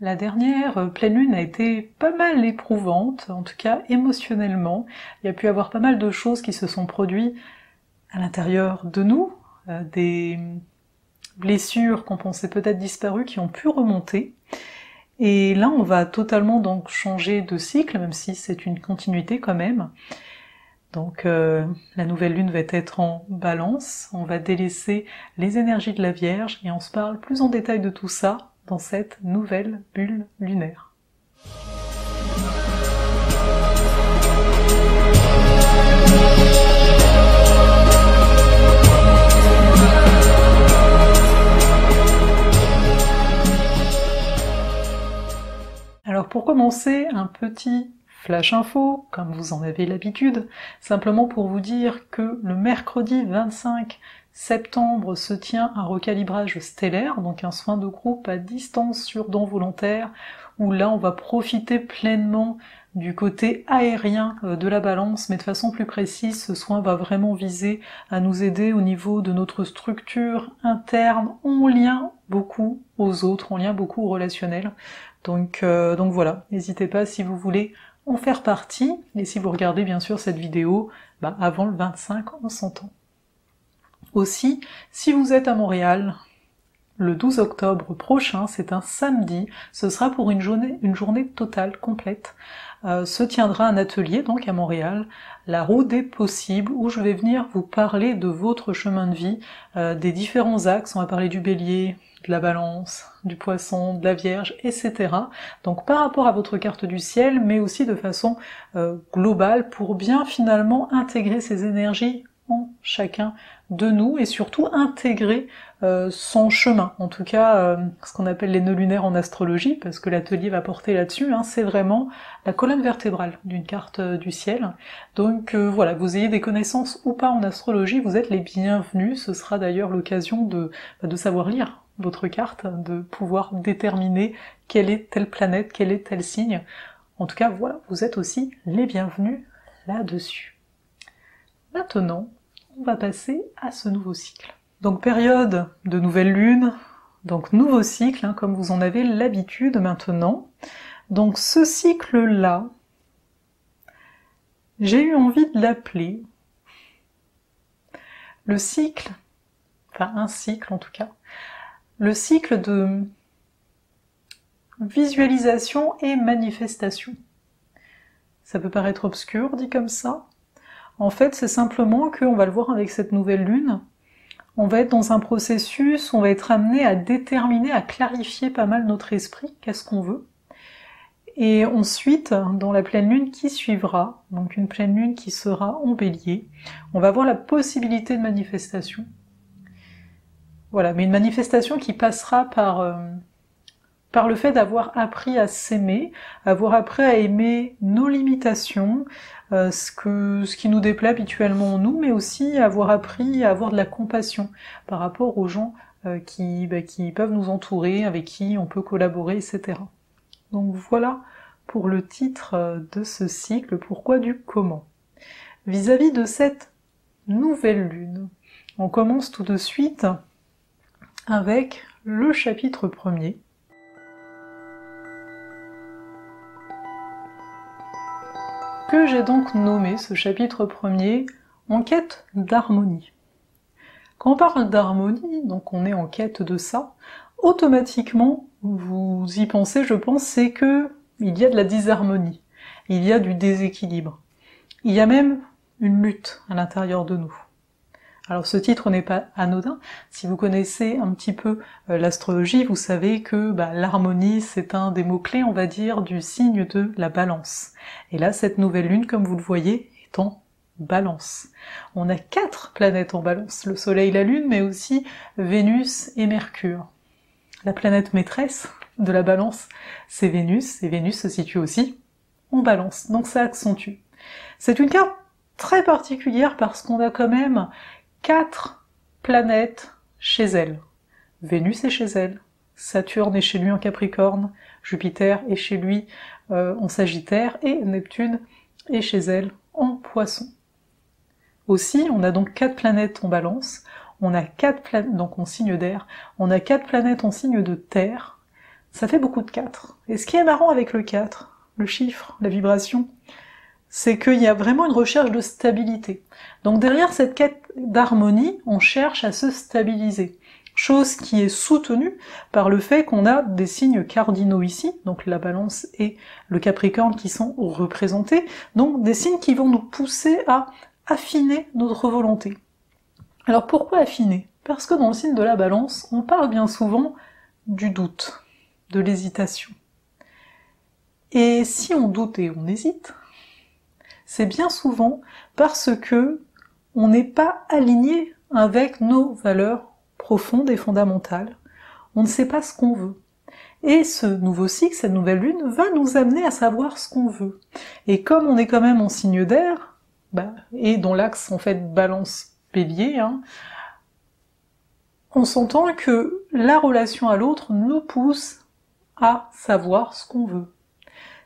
La dernière pleine lune a été pas mal éprouvante, en tout cas émotionnellement. Il y a pu y avoir pas mal de choses qui se sont produites à l'intérieur de nous, des blessures qu'on pensait peut-être disparues qui ont pu remonter. Et là, on va totalement donc changer de cycle, même si c'est une continuité quand même. Donc la nouvelle lune va être en Balance, on va délaisser les énergies de la Vierge et on se parle plus en détail de tout ça dans cette nouvelle bulle lunaire. Alors pour commencer, un petit flash info, comme vous en avez l'habitude, simplement pour vous dire que le mercredi 25 septembre se tient un recalibrage stellaire, donc un soin de groupe à distance sur don volontaire, où là on va profiter pleinement du côté aérien de la Balance, mais de façon plus précise, ce soin va vraiment viser à nous aider au niveau de notre structure interne, en lien beaucoup aux autres, en lien beaucoup au relationnel. Donc voilà, n'hésitez pas si vous voulez en faire partie, et si vous regardez bien sûr cette vidéo avant le 25, on s'entend. Aussi, si vous êtes à Montréal, le 12 octobre prochain, c'est un samedi, ce sera pour une journée totale, complète, se tiendra un atelier donc à Montréal, la route des possibles, où je vais venir vous parler de votre chemin de vie, des différents axes, on va parler du Bélier, de la Balance, du Poisson, de la Vierge, etc. Donc par rapport à votre carte du ciel, mais aussi de façon globale, pour bien finalement intégrer ces énergies en chacun de nous, et surtout intégrer son chemin, en tout cas ce qu'on appelle les nœuds lunaires en astrologie, parce que l'atelier va porter là-dessus, c'est vraiment la colonne vertébrale d'une carte du ciel. Donc voilà, que vous ayez des connaissances ou pas en astrologie, vous êtes les bienvenus, ce sera d'ailleurs l'occasion de savoir lire votre carte, de pouvoir déterminer quelle est telle planète, quel est tel signe. En tout cas, voilà, vous êtes aussi les bienvenus là-dessus. Maintenant, on va passer à ce nouveau cycle. Donc période de nouvelle lune, donc nouveau cycle, comme vous en avez l'habitude maintenant. Donc ce cycle-là, j'ai eu envie de l'appeler le cycle, enfin un cycle en tout cas, le cycle de visualisation et manifestation. Ça peut paraître obscur dit comme ça. En fait, c'est simplement qu'on va le voir avec cette nouvelle lune, on va être dans un processus, on va être amené à déterminer, à clarifier pas mal notre esprit, qu'est-ce qu'on veut. Et ensuite, dans la pleine lune qui suivra, donc une pleine lune qui sera en Bélier, on va avoir la possibilité de manifestation. Voilà, mais une manifestation qui passera par le fait d'avoir appris à s'aimer, avoir appris à aimer nos limitations, ce qui nous déplaît habituellement en nous, mais aussi avoir appris à avoir de la compassion par rapport aux gens qui peuvent nous entourer, avec qui on peut collaborer, etc. Donc voilà pour le titre de ce cycle, pourquoi du comment. Vis-à-vis de cette nouvelle lune, on commence tout de suite avec le chapitre 1er, que j'ai donc nommé ce chapitre 1er en quête d'harmonie. Quand on parle d'harmonie, donc on est en quête de ça, automatiquement, vous y pensez, je pense, c'est que il y a de la disharmonie, il y a du déséquilibre, il y a même une lutte à l'intérieur de nous. Alors ce titre n'est pas anodin, si vous connaissez un petit peu l'astrologie, vous savez que l'harmonie c'est un des mots-clés, on va dire, du signe de la Balance. Et là, cette nouvelle lune, comme vous le voyez, est en Balance. On a 4 planètes en Balance, le Soleil, la Lune, mais aussi Vénus et Mercure. La planète maîtresse de la Balance, c'est Vénus, et Vénus se situe aussi en Balance, donc ça accentue. C'est une carte très particulière parce qu'on a quand même 4 planètes chez elle. Vénus est chez elle, Saturne est chez lui en Capricorne, Jupiter est chez lui en Sagittaire, et Neptune est chez elle en Poisson. Aussi, on a donc 4 planètes en Balance, on a 4 planètes donc en signe d'air, on a 4 planètes en signe de terre, ça fait beaucoup de 4. Et ce qui est marrant avec le 4, le chiffre, la vibration, c'est qu'il y a vraiment une recherche de stabilité. Donc derrière cette quête d'harmonie, on cherche à se stabiliser. Chose qui est soutenue par le fait qu'on a des signes cardinaux ici, donc la Balance et le Capricorne qui sont représentés, donc des signes qui vont nous pousser à affiner notre volonté. Alors pourquoi affiner? Parce que dans le signe de la Balance, on parle bien souvent du doute, de l'hésitation. Et si on doute et on hésite, c'est bien souvent parce que on n'est pas aligné avec nos valeurs profondes et fondamentales. On ne sait pas ce qu'on veut. Et ce nouveau cycle, cette nouvelle lune, va nous amener à savoir ce qu'on veut. Et comme on est quand même en signe d'air, et dont l'axe en fait Balance-Bélier, on s'entend que la relation à l'autre nous pousse à savoir ce qu'on veut.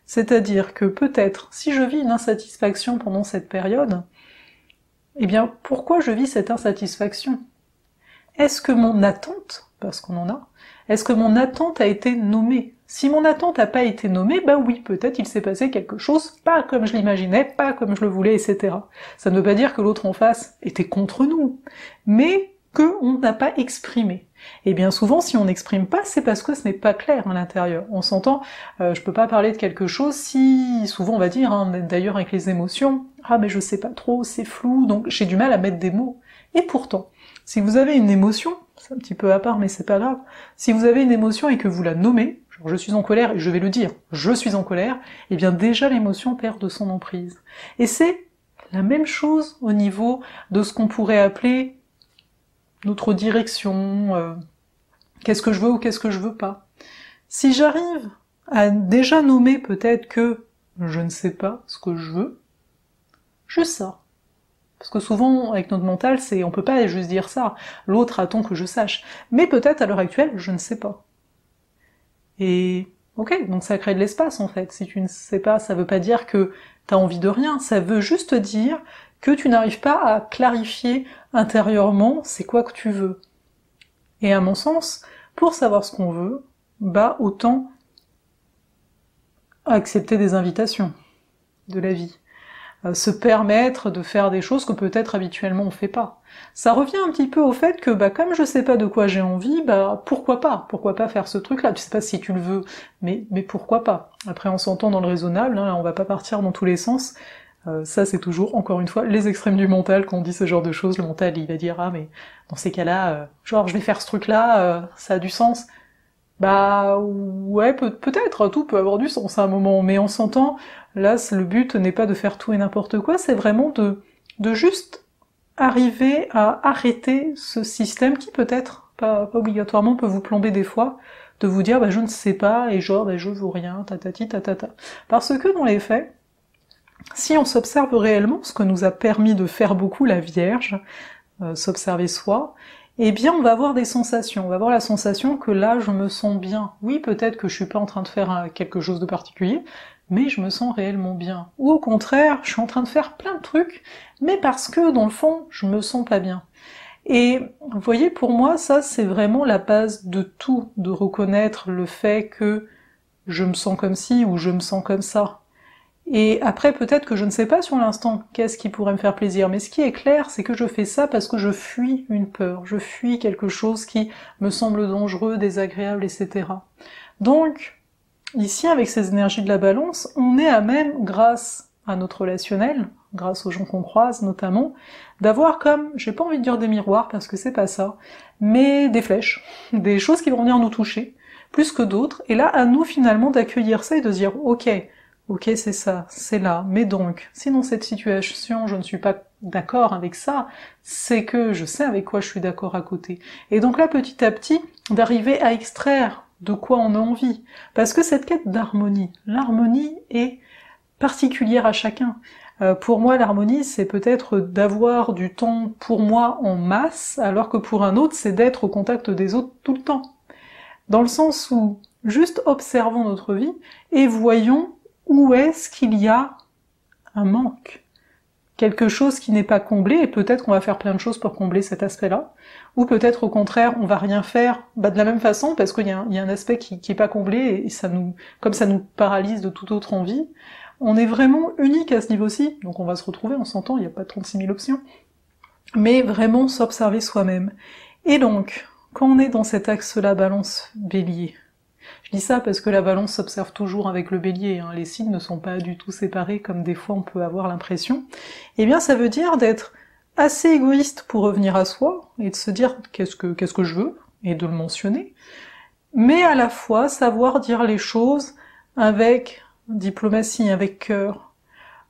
C'est-à-dire que peut-être, si je vis une insatisfaction pendant cette période, eh bien, pourquoi je vis cette insatisfaction? Est-ce que mon attente, parce qu'on en a, est-ce que mon attente a été nommée? Si mon attente n'a pas été nommée, oui, peut-être il s'est passé quelque chose, pas comme je l'imaginais, pas comme je le voulais, etc. Ça ne veut pas dire que l'autre en face était contre nous, mais qu'on n'a pas exprimé. Et bien souvent, si on n'exprime pas, c'est parce que ce n'est pas clair à l'intérieur. On s'entend, je peux pas parler de quelque chose si, souvent on va dire, d'ailleurs avec les émotions, mais je sais pas trop, c'est flou, donc j'ai du mal à mettre des mots. Et pourtant, si vous avez une émotion, c'est un petit peu à part mais c'est pas grave, si vous avez une émotion et que vous la nommez, genre je suis en colère et je vais le dire, je suis en colère, et bien déjà l'émotion perd de son emprise. Et c'est la même chose au niveau de ce qu'on pourrait appeler notre direction, qu'est-ce que je veux ou qu'est-ce que je veux pas. Si j'arrive à déjà nommer peut-être que je ne sais pas ce que je veux, juste ça. Parce que souvent, avec notre mental, on peut pas juste dire ça. L'autre attend que je sache. Mais peut-être, à l'heure actuelle, je ne sais pas. Et, ok, donc ça crée de l'espace, en fait. Si tu ne sais pas, ça veut pas dire que t'as envie de rien. Ça veut juste dire que tu n'arrives pas à clarifier intérieurement c'est quoi que tu veux. Et à mon sens, pour savoir ce qu'on veut, autant accepter des invitations de la vie. Se permettre de faire des choses que peut-être habituellement on fait pas. Ça revient un petit peu au fait que comme je sais pas de quoi j'ai envie, pourquoi pas faire ce truc-là, tu sais pas si tu le veux, mais pourquoi pas. Après on s'entend dans le raisonnable, on va pas partir dans tous les sens, ça c'est toujours, encore une fois, les extrêmes du mental quand on dit ce genre de choses, le mental il va dire mais dans ces cas-là, genre je vais faire ce truc-là, ça a du sens. Ouais, peut-être, tout peut avoir du sens à un moment, mais on s'entend, là, le but n'est pas de faire tout et n'importe quoi, c'est vraiment de juste arriver à arrêter ce système qui peut-être, pas obligatoirement, peut vous plomber des fois, de vous dire, je ne sais pas, et genre, je veux rien, tatati, tatata. Parce que dans les faits, si on s'observe réellement, ce que nous a permis de faire beaucoup la Vierge, s'observer soi, eh bien on va avoir des sensations, on va avoir la sensation que là je me sens bien. Oui, peut-être que je suis pas en train de faire quelque chose de particulier, mais je me sens réellement bien. Ou au contraire, je suis en train de faire plein de trucs, mais parce que dans le fond, je me sens pas bien. Et vous voyez, pour moi, ça c'est vraiment la base de tout, de reconnaître le fait que je me sens comme ci ou je me sens comme ça. Et après, peut-être que je ne sais pas sur l'instant qu'est-ce qui pourrait me faire plaisir, mais ce qui est clair, c'est que je fais ça parce que je fuis une peur, je fuis quelque chose qui me semble dangereux, désagréable, etc. Donc, ici, avec ces énergies de la Balance, on est à même, grâce à notre relationnel, grâce aux gens qu'on croise notamment, d'avoir comme, j'ai pas envie de dire des miroirs parce que c'est pas ça, mais des flèches, des choses qui vont venir nous toucher, plus que d'autres, et là, à nous finalement d'accueillir ça et de se dire, ok, c'est ça, c'est là, mais donc, si dans cette situation je ne suis pas d'accord avec ça, c'est que je sais avec quoi je suis d'accord à côté. Et donc là, petit à petit, d'arriver à extraire de quoi on a envie. Parce que cette quête d'harmonie, l'harmonie est particulière à chacun. Pour moi, l'harmonie, c'est peut-être d'avoir du temps pour moi en masse, alors que pour un autre, c'est d'être au contact des autres tout le temps. Dans le sens où, juste observons notre vie, et voyons où est-ce qu'il y a un manque? quelque chose qui n'est pas comblé, et peut-être qu'on va faire plein de choses pour combler cet aspect-là, ou peut-être au contraire, on va rien faire de la même façon, parce qu'il y a un aspect qui est pas comblé, et comme ça nous paralyse de toute autre envie, on est vraiment unique à ce niveau-ci, donc on va se retrouver, on s'entend, il n'y a pas 36 000 options, mais vraiment s'observer soi-même. Et donc, quand on est dans cet axe-là, Balance-Bélier, je dis ça parce que la Balance s'observe toujours avec le Bélier, hein, les signes ne sont pas du tout séparés comme des fois on peut avoir l'impression, eh bien ça veut dire d'être assez égoïste pour revenir à soi, et de se dire qu'est-ce que je veux, et de le mentionner, mais à la fois savoir dire les choses avec diplomatie, avec cœur.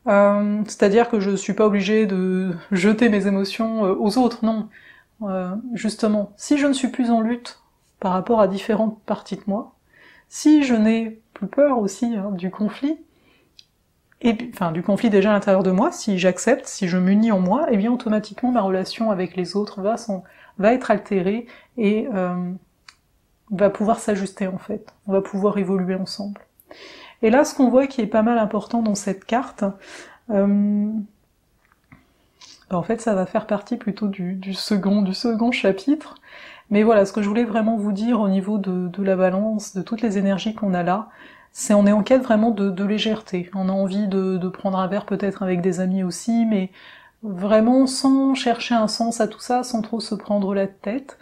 C'est-à-dire que je suis pas obligée de jeter mes émotions aux autres, non. Justement, si je ne suis plus en lutte par rapport à différentes parties de moi, si je n'ai plus peur aussi du conflit, du conflit déjà à l'intérieur de moi, si j'accepte, si je m'unis en moi, eh bien automatiquement ma relation avec les autres va être altérée et va pouvoir s'ajuster en fait. On va pouvoir évoluer ensemble. Et là, ce qu'on voit qui est pas mal important dans cette carte, en fait, ça va faire partie plutôt du second chapitre. Mais voilà, ce que je voulais vraiment vous dire au niveau de la balance, de toutes les énergies qu'on a là, c'est on est en quête vraiment de légèreté. On a envie de prendre un verre peut-être avec des amis aussi, mais vraiment sans chercher un sens à tout ça, sans trop se prendre la tête.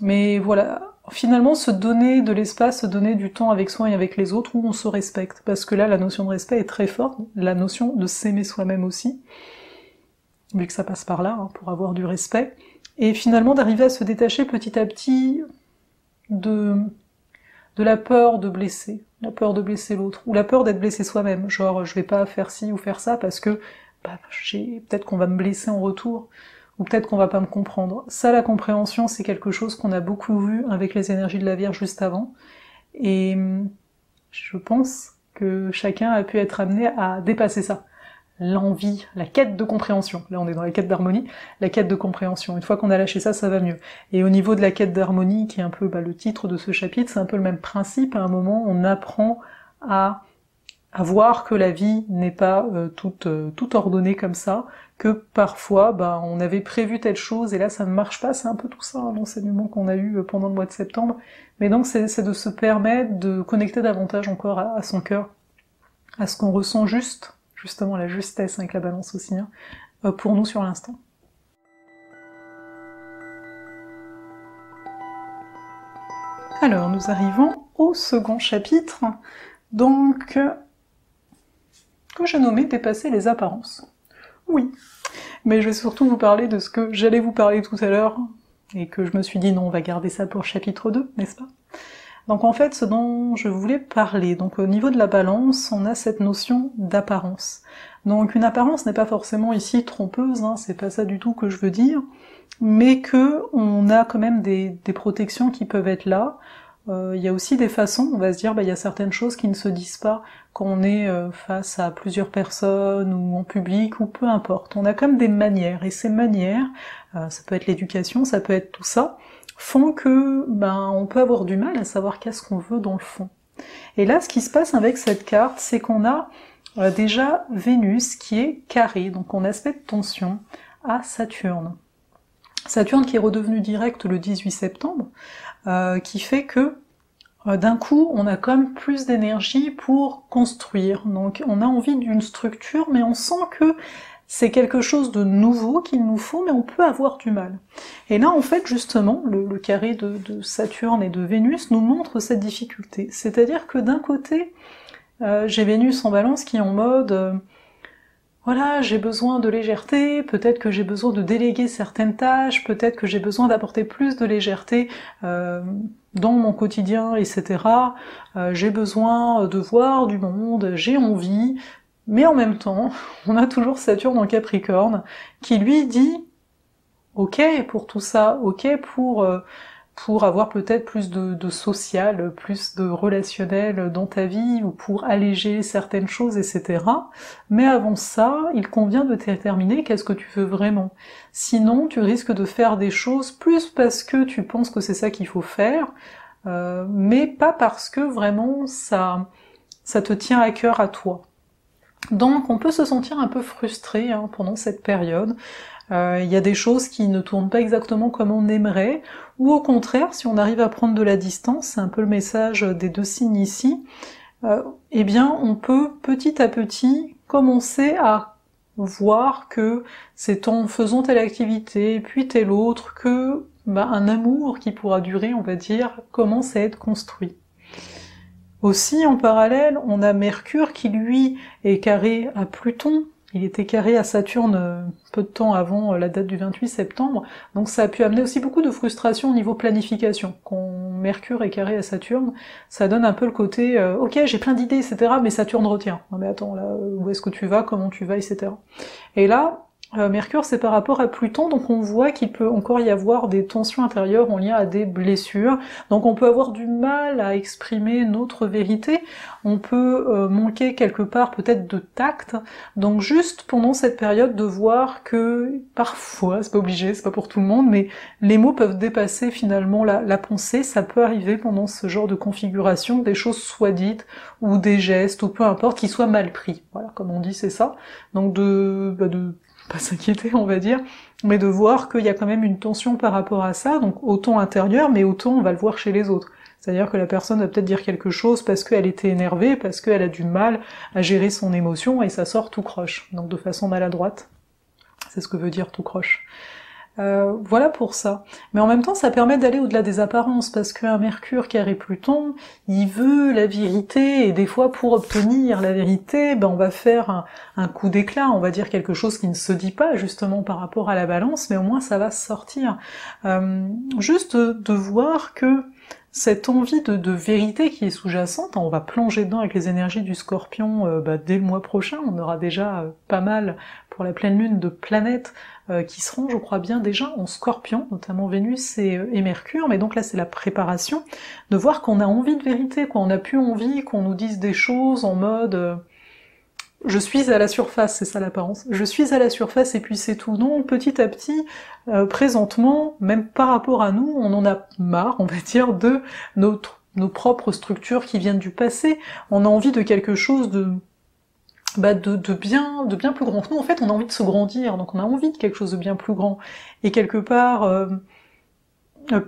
Mais voilà, finalement se donner de l'espace, se donner du temps avec soi et avec les autres où on se respecte. Parce que là, la notion de respect est très forte, la notion de s'aimer soi-même aussi, vu que ça passe par là, pour avoir du respect. Et finalement d'arriver à se détacher petit à petit de la peur de blesser l'autre, ou la peur d'être blessé soi-même, genre je vais pas faire ci ou faire ça parce que peut-être qu'on va me blesser en retour, ou peut-être qu'on va pas me comprendre. Ça, la compréhension, c'est quelque chose qu'on a beaucoup vu avec les énergies de la Vierge juste avant, et je pense que chacun a pu être amené à dépasser ça. L'envie, la quête de compréhension. Là, on est dans la quête d'harmonie, la quête de compréhension. Une fois qu'on a lâché ça, ça va mieux. Et au niveau de la quête d'harmonie, qui est un peu le titre de ce chapitre, c'est un peu le même principe. À un moment, on apprend à voir que la vie n'est pas toute ordonnée comme ça, que parfois, on avait prévu telle chose, et là, ça ne marche pas. C'est un peu tout ça, l'enseignement qu'on a eu pendant le mois de septembre. Mais donc, c'est de se permettre de connecter davantage encore à son cœur, à ce qu'on ressent justement la justesse avec la balance aussi, pour nous sur l'instant. Alors, nous arrivons au second chapitre, donc, que j'ai nommé « Dépasser les apparences ». Oui, mais je vais surtout vous parler de ce que j'allais vous parler tout à l'heure, et que je me suis dit non, on va garder ça pour chapitre 2, n'est-ce pas ? Donc en fait, ce dont je voulais parler, donc au niveau de la balance, on a cette notion d'apparence. Donc une apparence n'est pas forcément ici trompeuse, c'est pas ça du tout que je veux dire, mais que on a quand même des protections qui peuvent être là. Il y a aussi des façons, on va se dire, il y a certaines choses qui ne se disent pas quand on est face à plusieurs personnes, ou en public, ou peu importe. On a comme des manières, et ces manières, ça peut être l'éducation, ça peut être tout ça, font que on peut avoir du mal à savoir qu'est-ce qu'on veut dans le fond. Et là, ce qui se passe avec cette carte, c'est qu'on a déjà Vénus qui est carré, donc en aspect de tension, à Saturne. Saturne qui est redevenu direct le 18 septembre, qui fait que d'un coup, on a comme plus d'énergie pour construire. Donc on a envie d'une structure, mais on sent que c'est quelque chose de nouveau qu'il nous faut, mais on peut avoir du mal. Et là, en fait, justement, le carré de Saturne et de Vénus nous montre cette difficulté. C'est-à-dire que d'un côté, j'ai Vénus en Balance qui est en mode voilà, j'ai besoin de légèreté, peut-être que j'ai besoin de déléguer certaines tâches, peut-être que j'ai besoin d'apporter plus de légèreté dans mon quotidien, etc. J'ai besoin de voir du monde, j'ai envie, mais en même temps, on a toujours Saturne en Capricorne, qui lui dit « ok pour tout ça, ok pour avoir peut-être plus de social, plus de relationnel dans ta vie, ou pour alléger certaines choses, etc. Mais avant ça, il convient de déterminer qu'est-ce que tu veux vraiment. Sinon, tu risques de faire des choses plus parce que tu penses que c'est ça qu'il faut faire, mais pas parce que vraiment ça te tient à cœur à toi. Donc on peut se sentir un peu frustré pendant cette période. Il y a des choses qui ne tournent pas exactement comme on aimerait, ou au contraire, si on arrive à prendre de la distance, c'est un peu le message des deux signes ici, eh bien on peut petit à petit commencer à voir que c'est en faisant telle activité, puis telle autre, que un amour qui pourra durer, on va dire, commence à être construit. Aussi, en parallèle, on a Mercure qui, lui, est carré à Pluton. Il était carré à Saturne peu de temps avant la date du 28 septembre, donc ça a pu amener aussi beaucoup de frustration au niveau planification. Quand Mercure est carré à Saturne, ça donne un peu le côté ok, j'ai plein d'idées, etc., mais Saturne retient. Non mais attends, là, où est-ce que tu vas, comment tu vas, etc. Et là, Mercure, c'est par rapport à Pluton, donc on voit qu'il peut encore y avoir des tensions intérieures en lien à des blessures, donc on peut avoir du mal à exprimer notre vérité, on peut manquer quelque part peut-être de tact, donc juste pendant cette période de voir que parfois, c'est pas obligé, c'est pas pour tout le monde, mais les mots peuvent dépasser finalement la pensée, ça peut arriver pendant ce genre de configuration, que des choses soient dites, ou des gestes, ou peu importe, qui soient mal pris, voilà, comme on dit, c'est ça, donc de pas s'inquiéter, on va dire, mais de voir qu'il y a quand même une tension par rapport à ça, donc autant intérieure, mais autant on va le voir chez les autres. C'est-à-dire que la personne va peut-être dire quelque chose parce qu'elle était énervée, parce qu'elle a du mal à gérer son émotion, et ça sort tout croche, donc de façon maladroite. C'est ce que veut dire tout croche. Voilà pour ça. Mais en même temps, ça permet d'aller au-delà des apparences, parce qu'un Mercure carré Pluton, il veut la vérité, et des fois, pour obtenir la vérité, on va faire un coup d'éclat, on va dire quelque chose qui ne se dit pas, justement, par rapport à la balance, mais au moins ça va sortir. Juste de voir que cette envie de vérité qui est sous-jacente, on va plonger dedans avec les énergies du Scorpion dès le mois prochain, on aura déjà pas mal pour la pleine lune de planètes qui seront, je crois bien, déjà en Scorpion, notamment Vénus et Mercure, mais donc là c'est la préparation, de voir qu'on a envie de vérité, qu'on a plus envie qu'on nous dise des choses en mode je suis à la surface, c'est ça l'apparence, je suis à la surface et puis c'est tout. Non, petit à petit, présentement, même par rapport à nous, on en a marre, on va dire, de nos propres structures qui viennent du passé, on a envie de quelque chose de bien plus grand que nous. En fait, on a envie de se grandir, donc on a envie de quelque chose de bien plus grand. Et quelque part,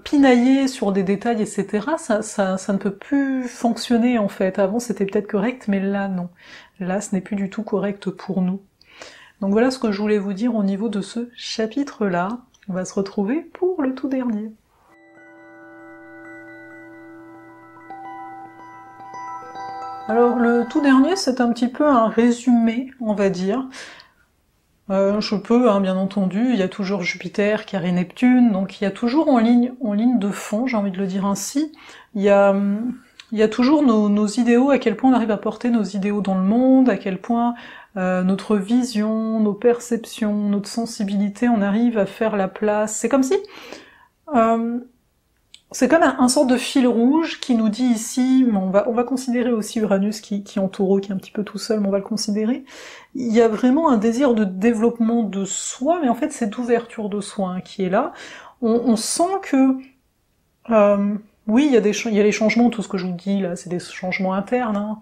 pinailler sur des détails, etc., ça ne peut plus fonctionner, en fait. Avant, c'était peut-être correct, mais là, non. Là, ce n'est plus du tout correct pour nous. Donc voilà ce que je voulais vous dire au niveau de ce chapitre-là. On va se retrouver pour le tout dernier. Alors le tout dernier, c'est un petit peu un résumé, on va dire. Je peux, bien entendu, il y a toujours Jupiter, carré Neptune, donc il y a toujours en ligne de fond, j'ai envie de le dire ainsi, il y a toujours nos idéaux, à quel point on arrive à porter nos idéaux dans le monde, à quel point notre vision, nos perceptions, notre sensibilité, on arrive à faire la place. C'est comme si... c'est comme un sorte de fil rouge qui nous dit ici, on va considérer aussi Uranus qui est en Taureau, qui est un petit peu tout seul, mais on va le considérer. Il y a vraiment un désir de développement de soi, mais en fait c'est d'ouverture de soi qui est là. On sent que oui, il y a les changements, tout ce que je vous dis là, c'est des changements internes,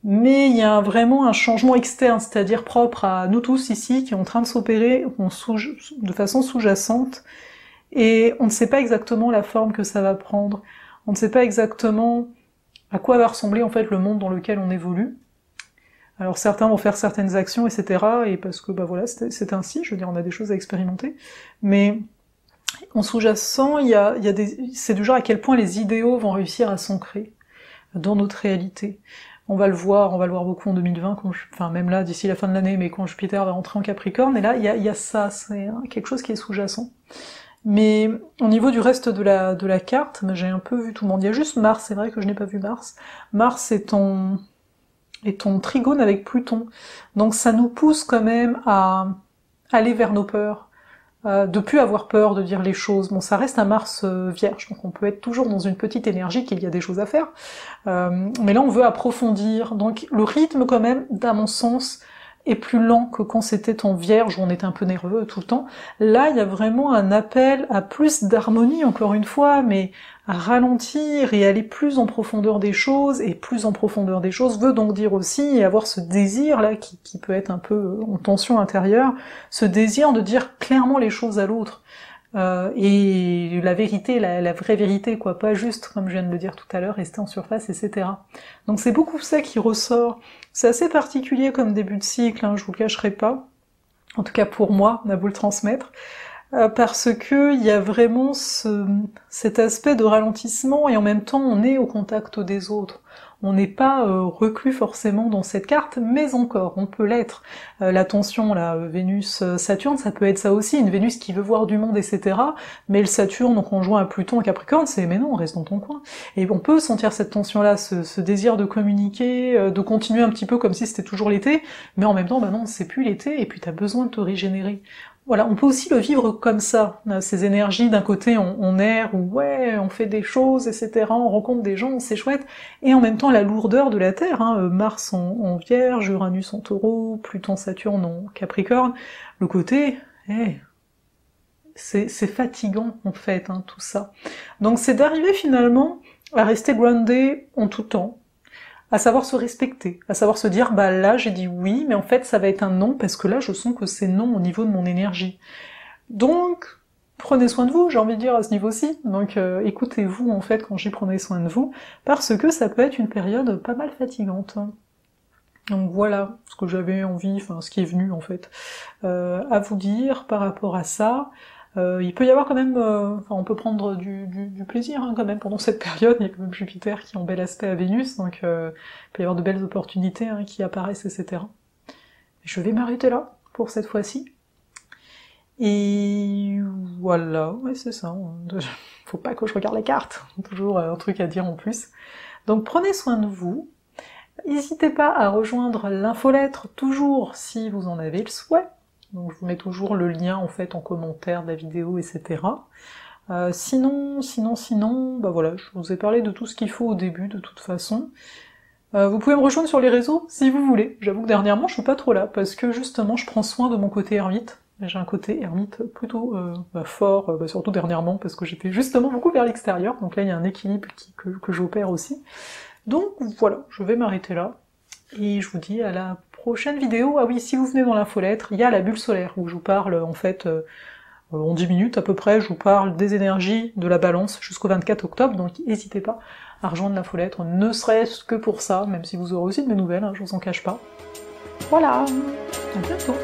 mais il y a vraiment un changement externe, c'est-à-dire propre à nous tous ici, qui est en train de s'opérer de façon sous-jacente. Et on ne sait pas exactement la forme que ça va prendre, on ne sait pas exactement à quoi va ressembler en fait le monde dans lequel on évolue. Alors certains vont faire certaines actions, etc., et parce que voilà, c'est ainsi, je veux dire, on a des choses à expérimenter, mais en sous-jacent, c'est du genre à quel point les idéaux vont réussir à s'ancrer dans notre réalité. On va le voir beaucoup en 2020, même là, d'ici la fin de l'année, mais quand Jupiter va rentrer en Capricorne, et là, il y a ça, c'est quelque chose qui est sous-jacent. Mais au niveau du reste de la carte, j'ai un peu vu tout le monde. Il y a juste Mars, c'est vrai que je n'ai pas vu Mars. Mars est en trigone avec Pluton. Donc ça nous pousse quand même à aller vers nos peurs, de plus avoir peur de dire les choses. Bon, ça reste un Mars vierge, donc on peut être toujours dans une petite énergie qu'il y a des choses à faire. Mais là on veut approfondir. Donc le rythme quand même, à mon sens, est plus lent que quand c'était en Vierge, où on était un peu nerveux tout le temps. Là, il y a vraiment un appel à plus d'harmonie, encore une fois, mais ralentir et aller plus en profondeur des choses, et plus en profondeur des choses veut donc dire aussi avoir ce désir là qui peut être un peu en tension intérieure, ce désir de dire clairement les choses à l'autre. Et la vérité, la vraie vérité, quoi, pas juste, comme je viens de le dire tout à l'heure, rester en surface, etc. Donc c'est beaucoup ça qui ressort. C'est assez particulier comme début de cycle, hein, je vous le cacherai pas. En tout cas pour moi, on a beau le transmettre. Parce que il y a vraiment cet aspect de ralentissement, et en même temps on est au contact des autres. On n'est pas reclus forcément dans cette carte, mais encore, on peut l'être. La tension, là, Vénus-Saturne, ça peut être ça aussi, une Vénus qui veut voir du monde, etc. Mais le Saturne, en conjoint à Pluton et Capricorne, c'est « mais non, reste dans ton coin ». Et on peut sentir cette tension-là, ce désir de communiquer, de continuer un petit peu comme si c'était toujours l'été, mais en même temps, bah non, c'est plus l'été, et puis t'as besoin de te régénérer. Voilà, on peut aussi le vivre comme ça, ces énergies, d'un côté on erre, ou ouais, on fait des choses, etc., on rencontre des gens, c'est chouette, et en même temps la lourdeur de la Terre, hein, Mars en Vierge, Uranus en Taureau, Pluton, Saturne en Capricorne, le côté, c'est fatigant en fait, hein, tout ça. Donc c'est d'arriver finalement à rester groundé en tout temps, à savoir se respecter, à savoir se dire bah là j'ai dit oui, mais en fait ça va être un non parce que là je sens que c'est non au niveau de mon énergie. Donc prenez soin de vous, j'ai envie de dire à ce niveau-ci, donc écoutez-vous en fait quand j'y prenez soin de vous, parce que ça peut être une période pas mal fatigante. Donc voilà ce que j'avais envie, enfin ce qui est venu en fait, à vous dire par rapport à ça. Il peut y avoir quand même, on peut prendre du plaisir hein, quand même pendant cette période, il y a quand même Jupiter qui est en bel aspect à Vénus, donc il peut y avoir de belles opportunités hein, qui apparaissent, etc. Je vais m'arrêter là, pour cette fois-ci. Et voilà, ouais c'est ça, faut pas que je regarde les cartes, toujours un truc à dire en plus. Donc prenez soin de vous, n'hésitez pas à rejoindre l'infolettre, toujours si vous en avez le souhait, donc je vous mets toujours le lien en fait en commentaire de la vidéo, etc. Sinon, bah voilà, je vous ai parlé de tout ce qu'il faut au début de toute façon. Vous pouvez me rejoindre sur les réseaux si vous voulez, j'avoue que dernièrement je suis pas trop là, parce que justement je prends soin de mon côté ermite, j'ai un côté ermite plutôt fort, surtout dernièrement, parce que j'étais justement beaucoup vers l'extérieur, donc là il y a un équilibre que j'opère aussi. Donc voilà, je vais m'arrêter là, et je vous dis à la prochaine vidéo. Ah oui, si vous venez dans l'infolettre, il y a la bulle solaire, où je vous parle en fait, en 10 minutes à peu près, je vous parle des énergies de la Balance jusqu'au 24 octobre, donc n'hésitez pas à rejoindre l'infolettre, ne serait-ce que pour ça, même si vous aurez aussi de mes nouvelles, hein, je vous en cache pas. Voilà, à bientôt.